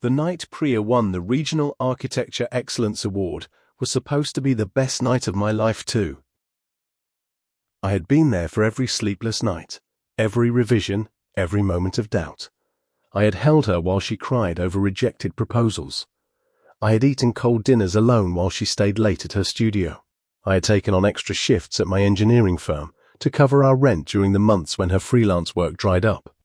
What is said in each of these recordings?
The night Priya won the Regional Architecture Excellence Award was supposed to be the best night of my life too. I had been there for every sleepless night, every revision, every moment of doubt. I had held her while she cried over rejected proposals. I had eaten cold dinners alone while she stayed late at her studio. I had taken on extra shifts at my engineering firm to cover our rent during the months when her freelance work dried up.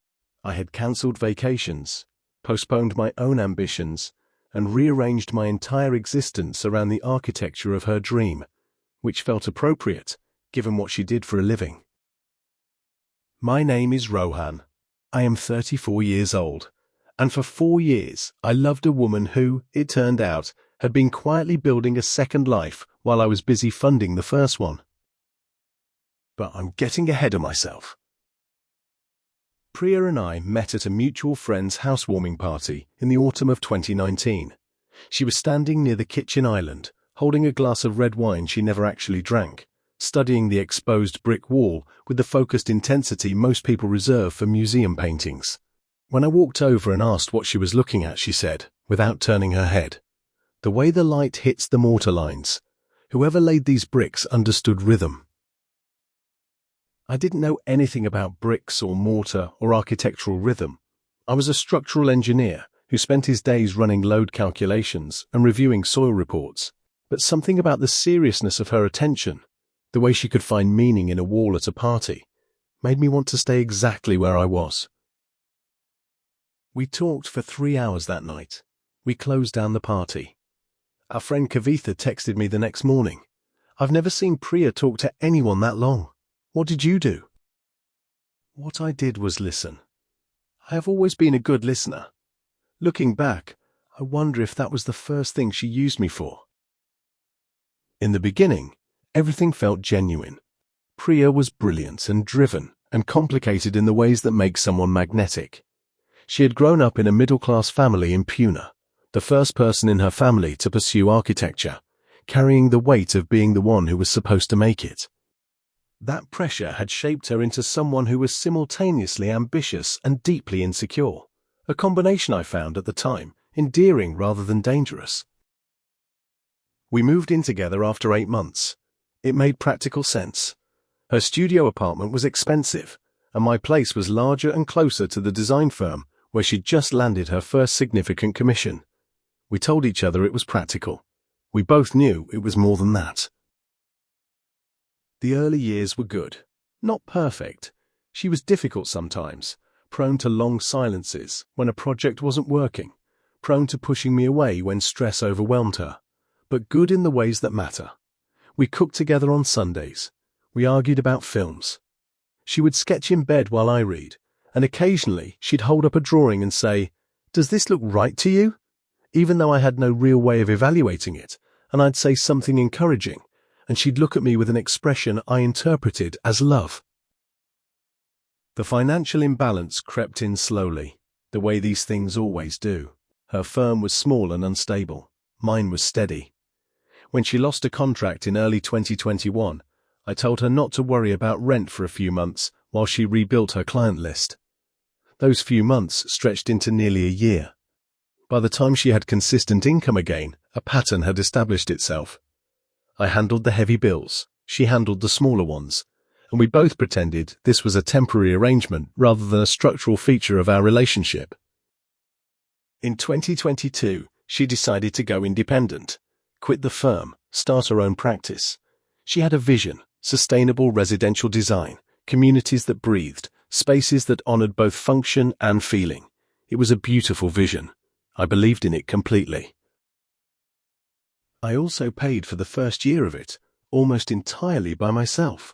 I had cancelled vacations, postponed my own ambitions, and rearranged my entire existence around the architecture of her dream, which felt appropriate, given what she did for a living. My name is Rohan. I am 34 years old, and for 4 years I loved a woman who, it turned out, had been quietly building a second life while I was busy funding the first one. But I'm getting ahead of myself. Priya and I met at a mutual friend's housewarming party in the autumn of 2019. She was standing near the kitchen island, holding a glass of red wine she never actually drank, studying the exposed brick wall with the focused intensity most people reserve for museum paintings. When I walked over and asked what she was looking at, she said, without turning her head, "The way the light hits the mortar lines. Whoever laid these bricks understood rhythm." I didn't know anything about bricks or mortar or architectural rhythm. I was a structural engineer who spent his days running load calculations and reviewing soil reports. But something about the seriousness of her attention, the way she could find meaning in a wall at a party, made me want to stay exactly where I was. We talked for 3 hours that night. We closed down the party. Our friend Kavitha texted me the next morning. "I've never seen Priya talk to anyone that long. What did you do?" What I did was listen. I have always been a good listener. Looking back, I wonder if that was the first thing she used me for. In the beginning, everything felt genuine. Priya was brilliant and driven and complicated in the ways that make someone magnetic. She had grown up in a middle-class family in Pune, the first person in her family to pursue architecture, carrying the weight of being the one who was supposed to make it. That pressure had shaped her into someone who was simultaneously ambitious and deeply insecure, a combination I found at the time endearing rather than dangerous. We moved in together after 8 months. It made practical sense. Her studio apartment was expensive, and my place was larger and closer to the design firm where she'd just landed her first significant commission. We told each other it was practical. We both knew it was more than that. The early years were good. Not perfect. She was difficult sometimes, prone to long silences when a project wasn't working, prone to pushing me away when stress overwhelmed her, but good in the ways that matter. We cooked together on Sundays. We argued about films. She would sketch in bed while I read, and occasionally she'd hold up a drawing and say, "Does this look right to you?" Even though I had no real way of evaluating it, and I'd say something encouraging, and she'd look at me with an expression I interpreted as love. The financial imbalance crept in slowly, the way these things always do. Her firm was small and unstable. Mine was steady. When she lost a contract in early 2021, I told her not to worry about rent for a few months while she rebuilt her client list. Those few months stretched into nearly a year. By the time she had consistent income again, a pattern had established itself. I handled the heavy bills, she handled the smaller ones, and we both pretended this was a temporary arrangement rather than a structural feature of our relationship. In 2022, she decided to go independent, quit the firm, start her own practice. She had a vision: sustainable residential design, communities that breathed, spaces that honored both function and feeling. It was a beautiful vision. I believed in it completely. I also paid for the first year of it, almost entirely by myself.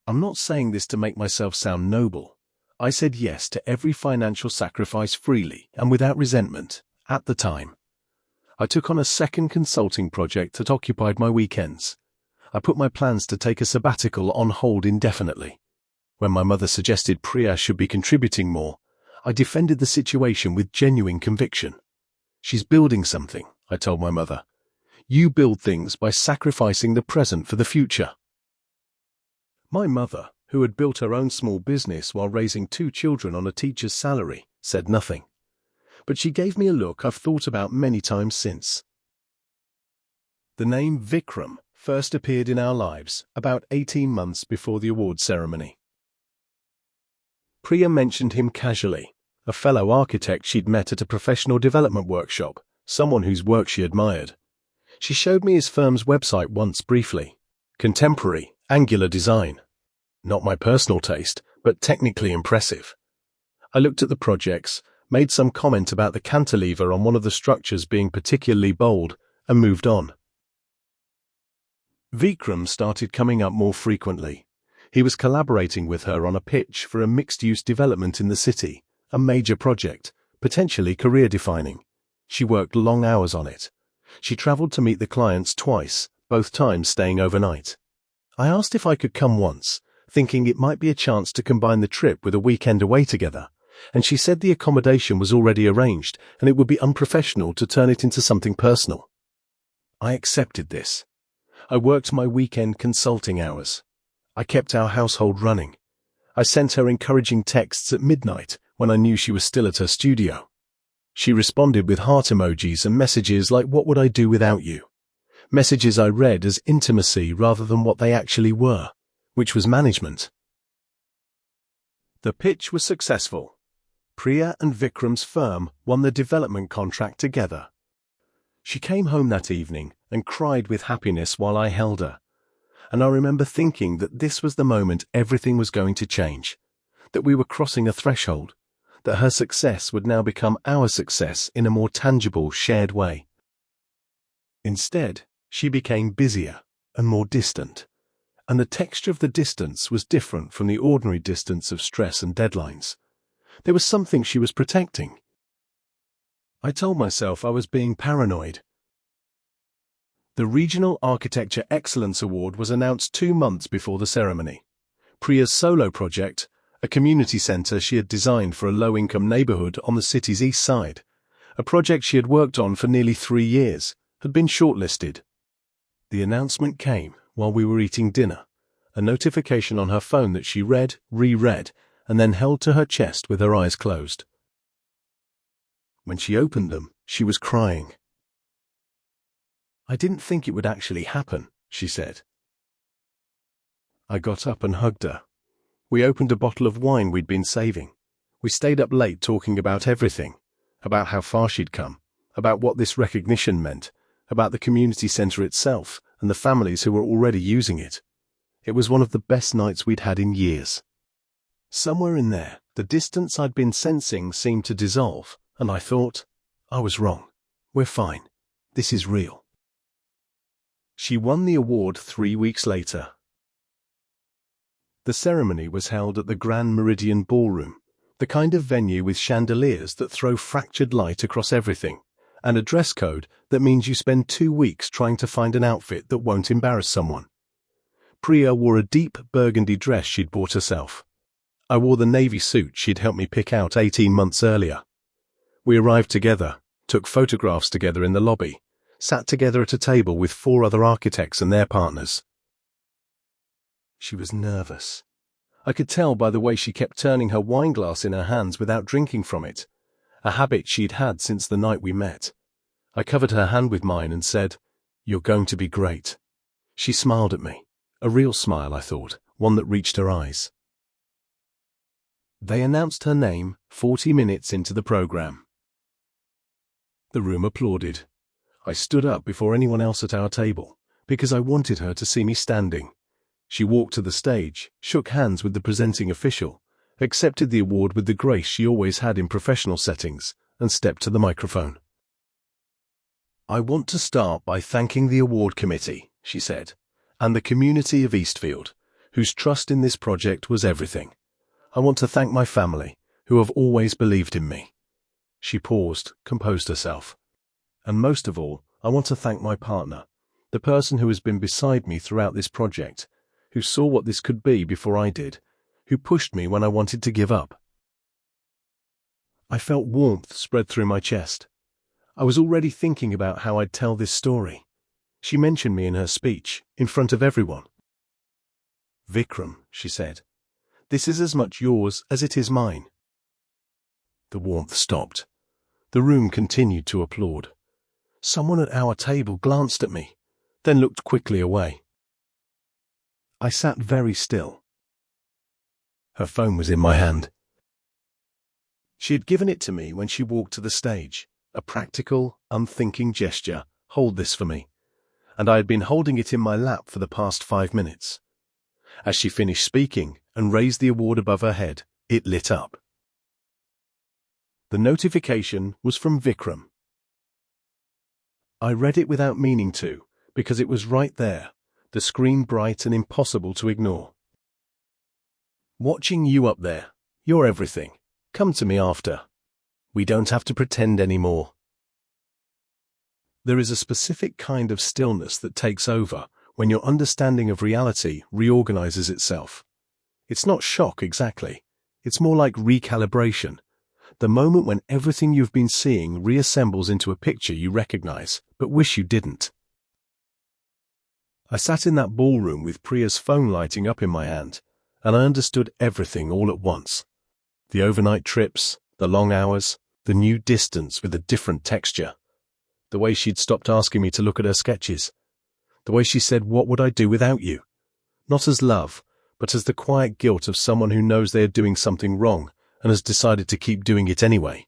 I'm not saying this to make myself sound noble. I said yes to every financial sacrifice freely and without resentment, at the time. I took on a second consulting project that occupied my weekends. I put my plans to take a sabbatical on hold indefinitely. When my mother suggested Priya should be contributing more, I defended the situation with genuine conviction. "She's building something," I told my mother. "You build things by sacrificing the present for the future." My mother, who had built her own small business while raising 2 children on a teacher's salary, said nothing. but she gave me a look I've thought about many times since. The name Vikram first appeared in our lives about 18 months before the awards ceremony. Priya mentioned him casually, a fellow architect she'd met at a professional development workshop, someone whose work she admired. She showed me his firm's website once briefly. Contemporary, angular design. Not my personal taste, but technically impressive. I looked at the projects, made some comment about the cantilever on one of the structures being particularly bold, and moved on. Vikram started coming up more frequently. He was collaborating with her on a pitch for a mixed-use development in the city, a major project, potentially career-defining. She worked long hours on it. She traveled to meet the clients twice, both times staying overnight. I asked if I could come once, thinking it might be a chance to combine the trip with a weekend away together, and she said the accommodation was already arranged and it would be unprofessional to turn it into something personal. I accepted this. I worked my weekend consulting hours. I kept our household running. I sent her encouraging texts at midnight when I knew she was still at her studio. She responded with heart emojis and messages like, "What would I do without you?" Messages I read as intimacy rather than what they actually were, which was management. The pitch was successful. Priya and Vikram's firm won the development contract together. She came home that evening and cried with happiness while I held her. And I remember thinking that this was the moment everything was going to change, that we were crossing a threshold, that her success would now become our success in a more tangible, shared way. Instead, she became busier and more distant, and the texture of the distance was different from the ordinary distance of stress and deadlines. There was something she was protecting. I told myself I was being paranoid. The Regional Architecture Excellence Award was announced 2 months before the ceremony. Priya's solo project, a community centre she had designed for a low-income neighbourhood on the city's east side, a project she had worked on for nearly 3 years, had been shortlisted. The announcement came while we were eating dinner, a notification on her phone that she read, reread, and then held to her chest with her eyes closed. When she opened them, she was crying. "I didn't think it would actually happen," she said. I got up and hugged her. We opened a bottle of wine we'd been saving. We stayed up late talking about everything, about how far she'd come, about what this recognition meant, about the community centre itself and the families who were already using it. It was one of the best nights we'd had in years. Somewhere in there, the distance I'd been sensing seemed to dissolve, and I thought, I was wrong. We're fine. This is real. She won the award 3 weeks later. The ceremony was held at the Grand Meridian Ballroom, the kind of venue with chandeliers that throw fractured light across everything, and a dress code that means you spend 2 weeks trying to find an outfit that won't embarrass someone. Priya wore a deep burgundy dress she'd bought herself. I wore the navy suit she'd helped me pick out 18 months earlier. We arrived together, took photographs together in the lobby, sat together at a table with 4 other architects and their partners. She was nervous. I could tell by the way she kept turning her wine glass in her hands without drinking from it, a habit she'd had since the night we met. I covered her hand with mine and said, "You're going to be great." She smiled at me. A real smile, I thought, one that reached her eyes. They announced her name 40 minutes into the program. The room applauded. I stood up before anyone else at our table, because I wanted her to see me standing. She walked to the stage, shook hands with the presenting official, accepted the award with the grace she always had in professional settings, and stepped to the microphone. "I want to start by thanking the award committee," she said, "and the community of Eastfield, whose trust in this project was everything. I want to thank my family, who have always believed in me." She paused, composed herself. "And most of all, I want to thank my partner, the person who has been beside me throughout this project, who saw what this could be before I did, who pushed me when I wanted to give up." I felt warmth spread through my chest. I was already thinking about how I'd tell this story. She mentioned me in her speech, in front of everyone. "Vikram," she said, "this is as much yours as it is mine." The warmth stopped. The room continued to applaud. Someone at our table glanced at me, then looked quickly away. I sat very still. Her phone was in my hand. She had given it to me when she walked to the stage, a practical, unthinking gesture, "Hold this for me," and I had been holding it in my lap for the past 5 minutes. As she finished speaking and raised the award above her head, it lit up. The notification was from Vikram. I read it without meaning to, because it was right there, the screen bright and impossible to ignore. "Watching you up there. You're everything. Come to me after. We don't have to pretend anymore." There is a specific kind of stillness that takes over when your understanding of reality reorganizes itself. It's not shock exactly. It's more like recalibration. The moment when everything you've been seeing reassembles into a picture you recognize, but wish you didn't. I sat in that ballroom with Priya's phone lighting up in my hand, and I understood everything all at once. The overnight trips, the long hours, the new distance with a different texture. The way she'd stopped asking me to look at her sketches. The way she said, "What would I do without you?" Not as love, but as the quiet guilt of someone who knows they are doing something wrong and has decided to keep doing it anyway.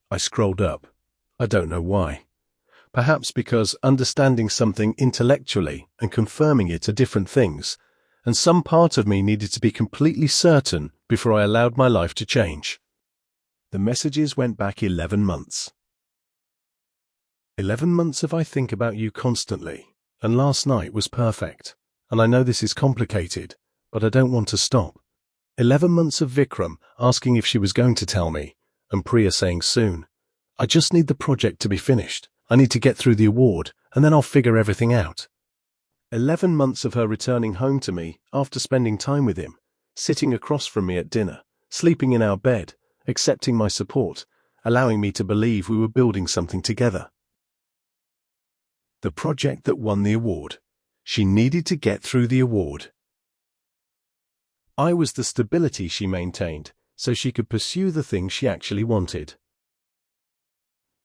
I scrolled up. I don't know why. Perhaps because understanding something intellectually and confirming it are different things, and some part of me needed to be completely certain before I allowed my life to change. The messages went back 11 months. 11 months of I think about you constantly, and last night was perfect. And I know this is complicated, but I don't want to stop. 11 months of Vikram asking if she was going to tell me, and Priya saying soon. I just need the project to be finished. I need to get through the award, and then I'll figure everything out. 11 months of her returning home to me after spending time with him, sitting across from me at dinner, sleeping in our bed, accepting my support, allowing me to believe we were building something together. The project that won the award. She needed to get through the award. I was the stability she maintained, so she could pursue the things she actually wanted.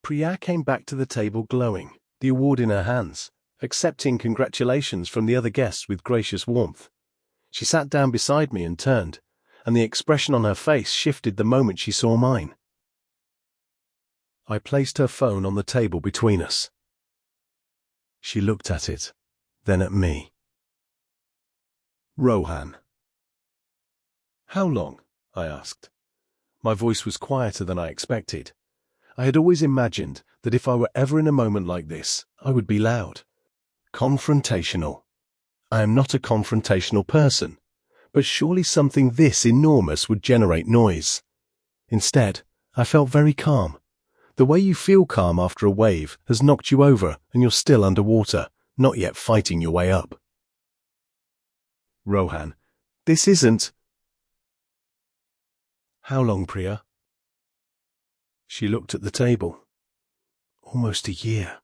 Priya came back to the table glowing, the award in her hands, accepting congratulations from the other guests with gracious warmth. She sat down beside me and turned, and the expression on her face shifted the moment she saw mine. I placed her phone on the table between us. She looked at it, then at me. "Rohan." "How long?" I asked. My voice was quieter than I expected. I had always imagined that if I were ever in a moment like this, I would be loud. Confrontational. I am not a confrontational person, but surely something this enormous would generate noise. Instead, I felt very calm. The way you feel calm after a wave has knocked you over and you're still underwater, not yet fighting your way up. "Rohan, this isn't..." "How long, Priya?" She looked at the table. "Almost a year."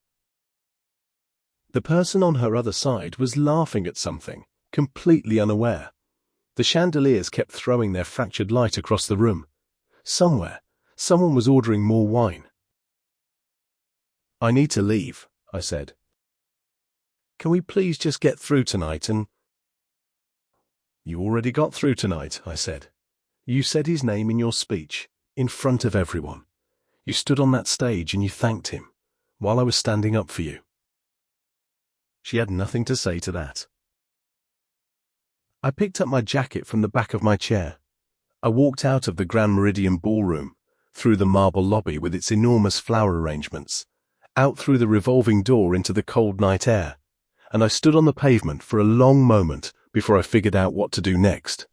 The person on her other side was laughing at something, completely unaware. The chandeliers kept throwing their fractured light across the room. Somewhere, someone was ordering more wine. "I need to leave," I said. "Can we please just get through tonight and..." "You already got through tonight," I said. "You said his name in your speech, in front of everyone. You stood on that stage and you thanked him, while I was standing up for you." She had nothing to say to that. I picked up my jacket from the back of my chair. I walked out of the Grand Meridian ballroom, through the marble lobby with its enormous flower arrangements, out through the revolving door into the cold night air, and I stood on the pavement for a long moment before I figured out what to do next.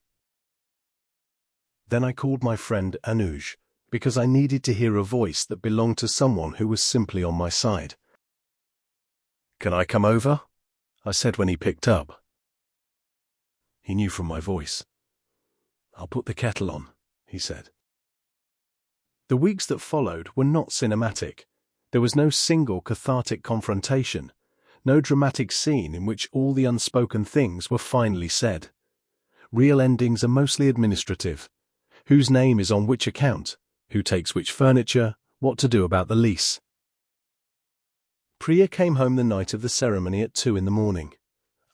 Then I called my friend Anuj, because I needed to hear a voice that belonged to someone who was simply on my side. "Can I come over?" I said when he picked up. He knew from my voice. "I'll put the kettle on," he said. The weeks that followed were not cinematic. There was no single cathartic confrontation, no dramatic scene in which all the unspoken things were finally said. Real endings are mostly administrative. Whose name is on which account? who takes which furniture, what to do about the lease. Priya came home the night of the ceremony at 2 in the morning.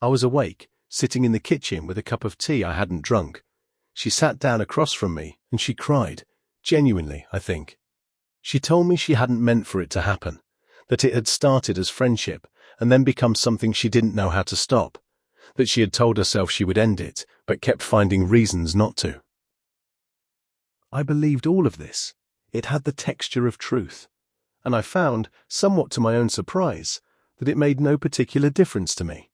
I was awake, sitting in the kitchen with a cup of tea I hadn't drunk. She sat down across from me and she cried, genuinely, I think. She told me she hadn't meant for it to happen, that it had started as friendship and then become something she didn't know how to stop, that she had told herself she would end it, but kept finding reasons not to. I believed all of this. It had the texture of truth, and I found, somewhat to my own surprise, that it made no particular difference to me.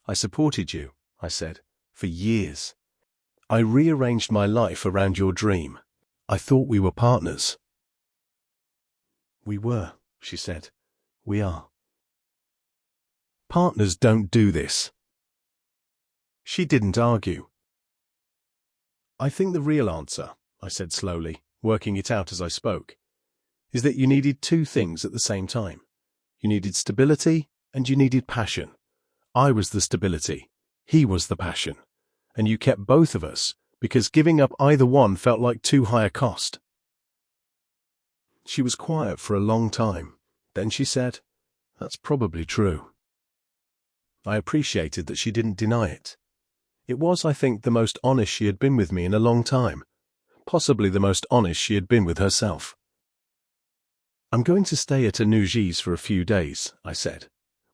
I supported you, I said, for years. I rearranged my life around your dream. I thought we were partners. We were, she said. We are. Partners don't do this. She didn't argue. I think the real answer, I said slowly, working it out as I spoke, is that you needed two things at the same time. You needed stability and you needed passion. I was the stability, he was the passion, and you kept both of us because giving up either one felt like too high a cost. She was quiet for a long time. Then she said, "That's probably true." I appreciated that she didn't deny it. It was, I think, the most honest she had been with me in a long time, possibly the most honest she had been with herself. "I'm going to stay at Anuji's for a few days," I said.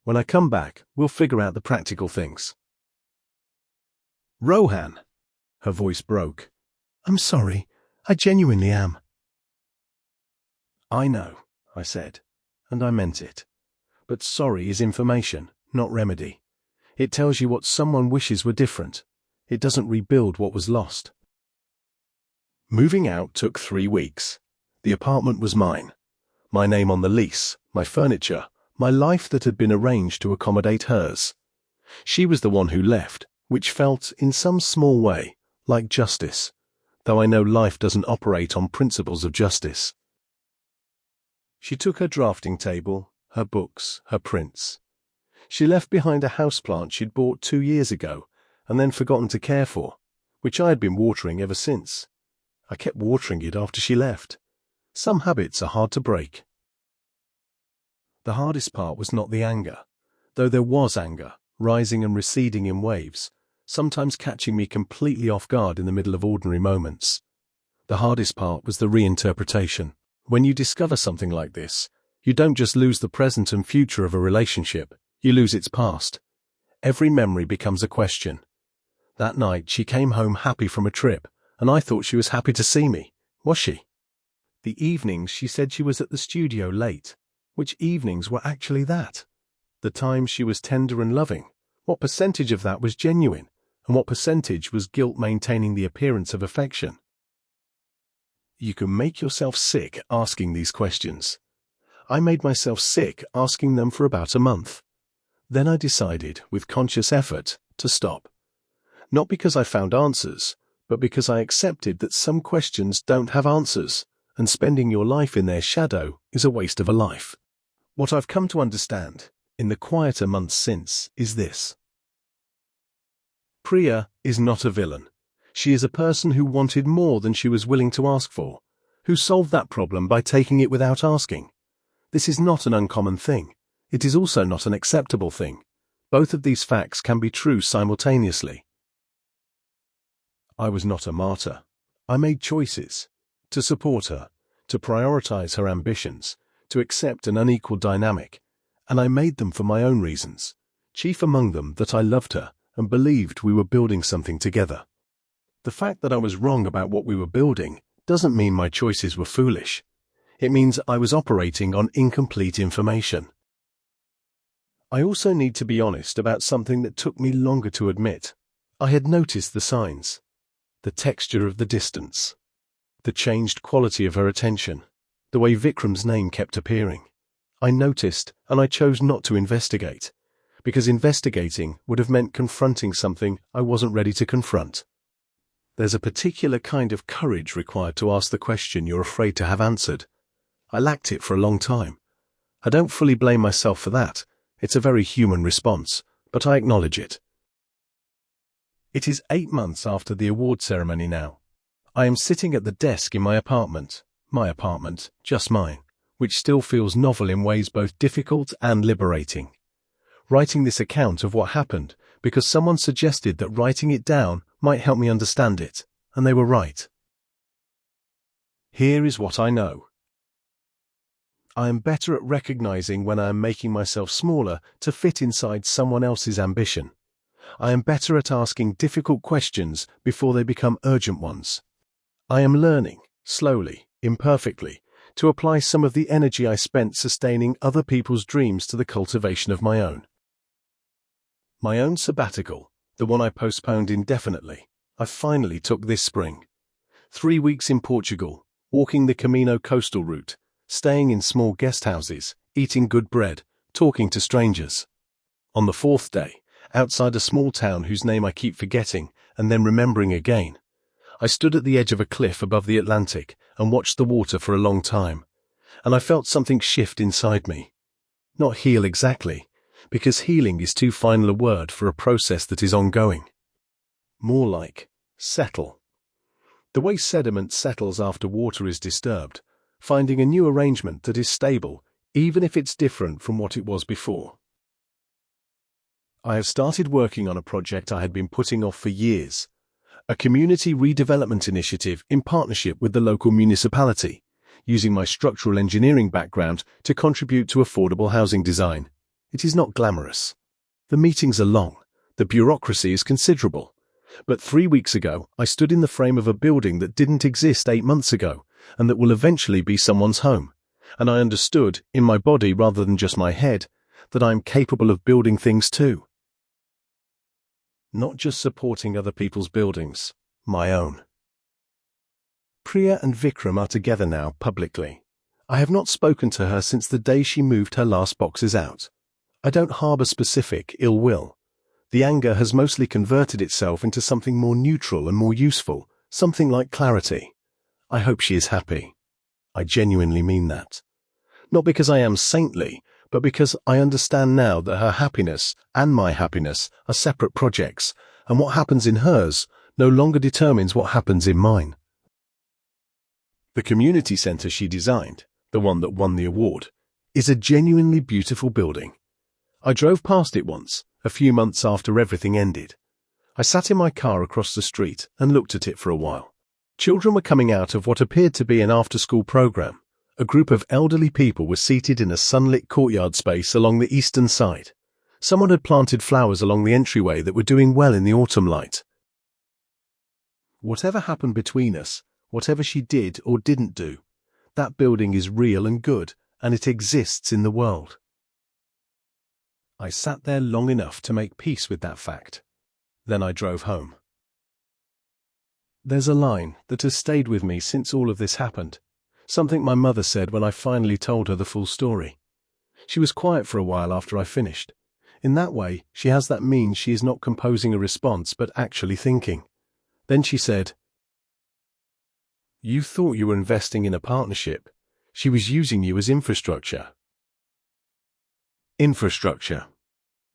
"When I come back, we'll figure out the practical things." "Rohan," her voice broke. "I'm sorry. I genuinely am." "I know," I said, and I meant it. But sorry is information, not remedy. It tells you what someone wishes were different. It doesn't rebuild what was lost. Moving out took 3 weeks. The apartment was mine. My name on the lease, my furniture, my life that had been arranged to accommodate hers. She was the one who left, which felt, in some small way, like justice, though I know life doesn't operate on principles of justice. She took her drafting table, her books, her prints. She left behind a houseplant she'd bought 2 years ago and then forgotten to care for, which I had been watering ever since. I kept watering it after she left. Some habits are hard to break. The hardest part was not the anger, though there was anger, rising and receding in waves, sometimes catching me completely off guard in the middle of ordinary moments. The hardest part was the reinterpretation. When you discover something like this, you don't just lose the present and future of a relationship, you lose its past. Every memory becomes a question. That night she came home happy from a trip, and I thought she was happy to see me. Was she? The evenings she said she was at the studio late. Which evenings were actually that? The times she was tender and loving, what percentage of that was genuine, and what percentage was guilt maintaining the appearance of affection? You can make yourself sick asking these questions. I made myself sick asking them for about a month. Then I decided, with conscious effort, to stop. Not because I found answers, but because I accepted that some questions don't have answers, and spending your life in their shadow is a waste of a life. What I've come to understand, in the quieter months since, is this. Priya is not a villain. She is a person who wanted more than she was willing to ask for, who solved that problem by taking it without asking. This is not an uncommon thing. It is also not an acceptable thing. Both of these facts can be true simultaneously. I was not a martyr. I made choices. To support her, to prioritize her ambitions, to accept an unequal dynamic, and I made them for my own reasons, chief among them that I loved her and believed we were building something together. The fact that I was wrong about what we were building doesn't mean my choices were foolish. It means I was operating on incomplete information. I also need to be honest about something that took me longer to admit. I had noticed the signs, the texture of the distance, the changed quality of her attention, the way Vikram's name kept appearing. I noticed, and I chose not to investigate, because investigating would have meant confronting something I wasn't ready to confront. There's a particular kind of courage required to ask the question you're afraid to have answered. I lacked it for a long time. I don't fully blame myself for that. It's a very human response, but I acknowledge it. It is 8 months after the award ceremony now. I am sitting at the desk in my apartment, just mine, which still feels novel in ways both difficult and liberating. Writing this account of what happened because someone suggested that writing it down might help me understand it, and they were right. Here is what I know. I am better at recognizing when I am making myself smaller to fit inside someone else's ambition. I am better at asking difficult questions before they become urgent ones. I am learning, slowly, imperfectly, to apply some of the energy I spent sustaining other people's dreams to the cultivation of my own. My own sabbatical, the one I postponed indefinitely, I finally took this spring. 3 weeks in Portugal, walking the Camino coastal route, staying in small guest houses, eating good bread, talking to strangers. On the 4th day, outside a small town whose name I keep forgetting and then remembering again, I stood at the edge of a cliff above the Atlantic and watched the water for a long time, and I felt something shift inside me. Not heal exactly, because healing is too final a word for a process that is ongoing. More like settle. The way sediment settles after water is disturbed, finding a new arrangement that is stable, even if it's different from what it was before. I have started working on a project I had been putting off for years, a community redevelopment initiative in partnership with the local municipality, using my structural engineering background to contribute to affordable housing design. It is not glamorous. The meetings are long, the bureaucracy is considerable. But 3 weeks ago, I stood in the frame of a building that didn't exist 8 months ago, and that will eventually be someone's home. And I understood, in my body rather than just my head, that I am capable of building things too. Not just supporting other people's buildings, my own. Priya and Vikram are together now, publicly. I have not spoken to her since the day she moved her last boxes out. I don't harbour specific ill will. The anger has mostly converted itself into something more neutral and more useful, something like clarity. I hope she is happy. I genuinely mean that. Not because I am saintly, but because I understand now that her happiness and my happiness are separate projects, and what happens in hers no longer determines what happens in mine. The community centre she designed, the one that won the award, is a genuinely beautiful building. I drove past it once, a few months after everything ended. I sat in my car across the street and looked at it for a while. Children were coming out of what appeared to be an after-school program. A group of elderly people were seated in a sunlit courtyard space along the eastern side. Someone had planted flowers along the entryway that were doing well in the autumn light. Whatever happened between us, whatever she did or didn't do, that building is real and good, and it exists in the world. I sat there long enough to make peace with that fact. Then I drove home. There's a line that has stayed with me since all of this happened, something my mother said when I finally told her the full story. She was quiet for a while after I finished. In that way, she has that means she is not composing a response but actually thinking. Then she said, "You thought you were investing in a partnership. She was using you as infrastructure." Infrastructure.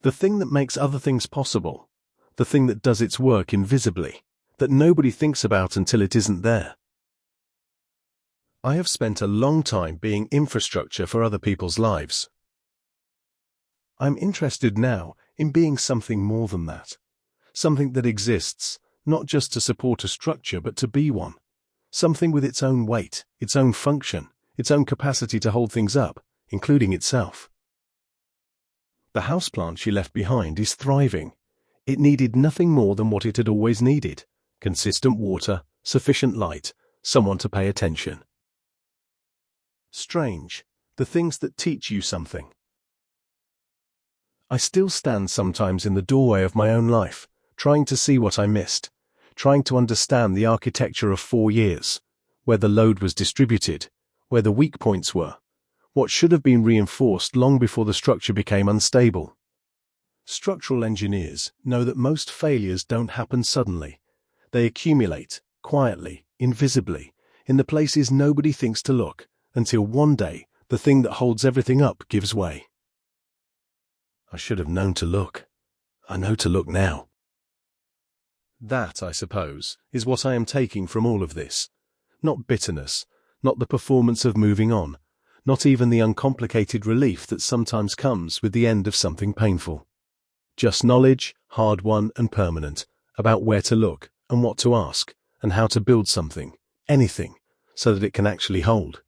The thing that makes other things possible. The thing that does its work invisibly, that nobody thinks about until it isn't there. I have spent a long time being infrastructure for other people's lives. I'm interested now in being something more than that. Something that exists, not just to support a structure but to be one. Something with its own weight, its own function, its own capacity to hold things up, including itself. The houseplant she left behind is thriving. It needed nothing more than what it had always needed: consistent water, sufficient light, someone to pay attention. Strange, the things that teach you something. I still stand sometimes in the doorway of my own life, trying to see what I missed, trying to understand the architecture of 4 years, where the load was distributed, where the weak points were, what should have been reinforced long before the structure became unstable. Structural engineers know that most failures don't happen suddenly. They accumulate, quietly, invisibly, in the places nobody thinks to look, until one day the thing that holds everything up gives way. I should have known to look. I know to look now. That, I suppose, is what I am taking from all of this. Not bitterness, not the performance of moving on, not even the uncomplicated relief that sometimes comes with the end of something painful. Just knowledge, hard-won and permanent, about where to look and what to ask and how to build something, anything, so that it can actually hold.